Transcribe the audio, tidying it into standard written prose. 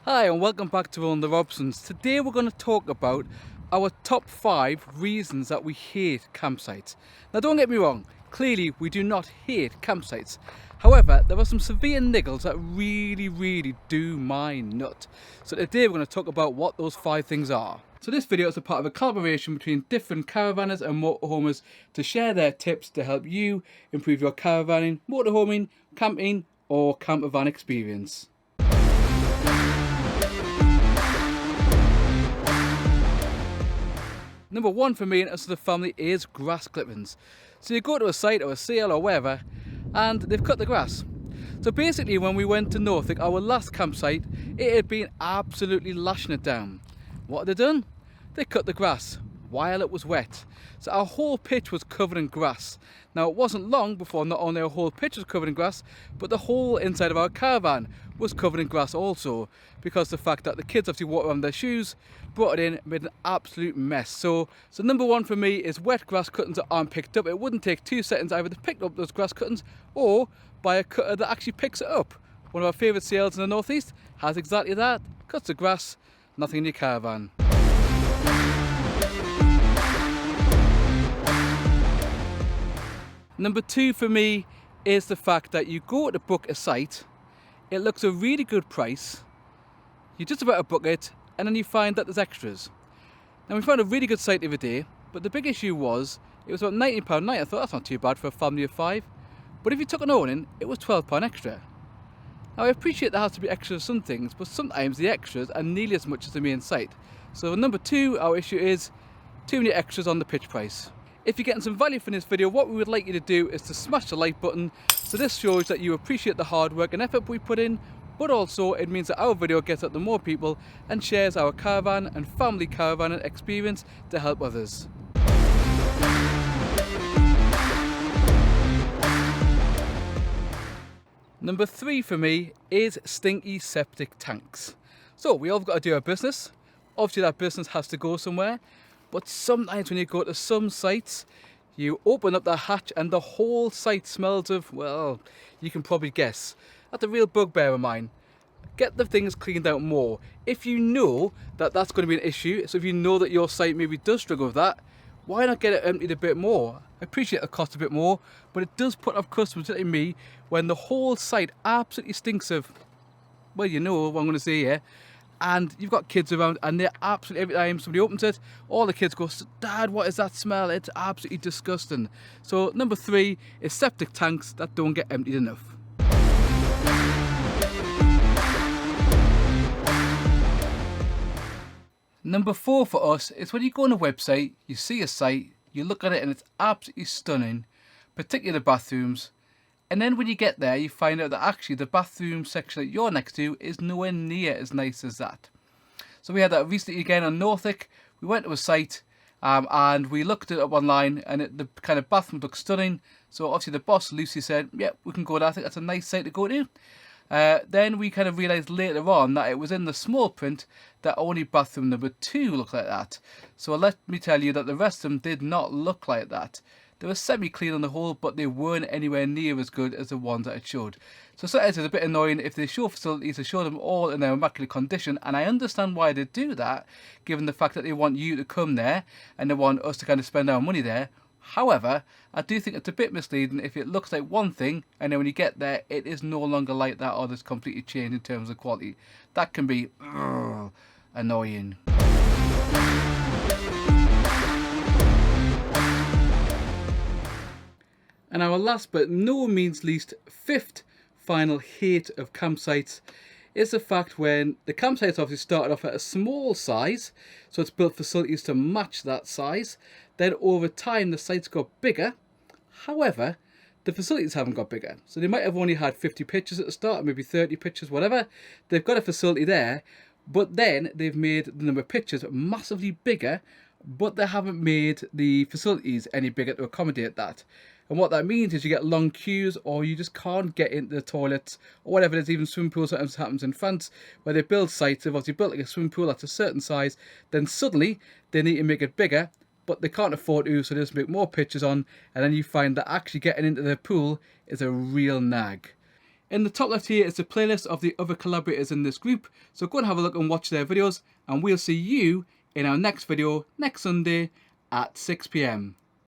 Hi and welcome back to On the Robsons. Today we're going to talk about our top 5 reasons that we hate campsites. Now don't get me wrong, clearly we do not hate campsites. However, there are some severe niggles that really do my nut. So today we're going to talk about what those 5 things are. So this video is a part of a collaboration between different caravanners and motorhomers to share their tips to help you improve your caravanning, motorhoming, camping or campervan experience. Number 1 for me and us as a family is grass clippings. So you go to a site or a sale or wherever and they've cut the grass. So basically when we went to Norfolk, our last campsite, it had been absolutely lashing it down. What had they done? They cut the grass while it was wet. So our whole pitch was covered in grass. Now it wasn't long before not only our whole pitch was covered in grass, but the whole inside of our caravan was covered in grass also, because the fact that the kids obviously walked around their shoes, brought it in, made an absolute mess. So number 1 for me is wet grass cuttings that aren't picked up. It wouldn't take 2 seconds either to pick up those grass cuttings or buy a cutter that actually picks it up. One of our favourite sales in the northeast has exactly that. Cuts the grass, nothing in your caravan. Number 2 for me is the fact that you go to book a site, it looks a really good price, you're just about to book it, and then you find that there's extras. Now we found a really good site the other day, but the big issue was it was about £19 a night. I thought that's not too bad for a family of 5, but if you took an awning, it was £12 extra. Now I appreciate there has to be extras of some things, but sometimes the extras are nearly as much as the main site. So number 2, our issue is too many extras on the pitch price. If you're getting some value from this video, what we would like you to do is to smash the like button, so this shows that you appreciate the hard work and effort we put in, but also it means that our video gets out to more people and shares our caravan and family caravan experience to help others. Number 3 for me is stinky septic tanks. So we all got to do our business. Obviously that business has to go somewhere. But sometimes when you go to some sites, you open up the hatch and the whole site smells of, well, you can probably guess. That's a real bugbear of mine. Get the things cleaned out more. If you know that that's going to be an issue, so if you know that your site maybe does struggle with that, why not get it emptied a bit more? I appreciate it costs a bit more, but it does put off customers like me when the whole site absolutely stinks of, well, you know what I'm going to say here. And you've got kids around and they're absolutely, every time somebody opens it, all the kids go, "Dad, what is that smell? It's absolutely disgusting." So number 3 is septic tanks that don't get emptied enough. Number 4 for us is when you go on a website, you see a site, you look at it and it's absolutely stunning, particularly the bathrooms. And then when you get there, you find out that actually the bathroom section that you're next to is nowhere near as nice as that. So we had that recently again on Norfolk. We went to a site and we looked it up online and the kind of bathroom looked stunning. So obviously the boss, Lucy, said, yeah, we can go there. I think that's a nice site to go to. Then we kind of realised later on that it was in the small print that only bathroom number 2 looked like that. So let me tell you that the rest of them did not look like that. They were semi-clean on the whole, but they weren't anywhere near as good as the ones that it showed. So sometimes it's a bit annoying if they show facilities, they show them all in their immaculate condition, and I understand why they do that, given the fact that they want you to come there, and they want us to kind of spend our money there. However, I do think it's a bit misleading if it looks like one thing, and then when you get there, it is no longer like that, or it's completely changed in terms of quality. That can be annoying. And our last but no means least, 5th final hate of campsites is the fact when the campsites obviously started off at a small size, so it's built facilities to match that size. Then over time the sites got bigger, however the facilities haven't got bigger. So they might have only had 50 pitches at the start, maybe 30 pitches, whatever. They've got a facility there, but then they've made the number of pitches massively bigger, but they haven't made the facilities any bigger to accommodate that. And what that means is you get long queues, or you just can't get into the toilets, or whatever it is. Even swimming pools sometimes happens in France, where they build sites, they've obviously built like a swimming pool that's a certain size, then suddenly they need to make it bigger, but they can't afford to, so they just make more pitches on, and then you find that actually getting into the pool is a real nag. In the top left here is the playlist of the other collaborators in this group, so go and have a look and watch their videos, and we'll see you in our next video next Sunday at 6 PM.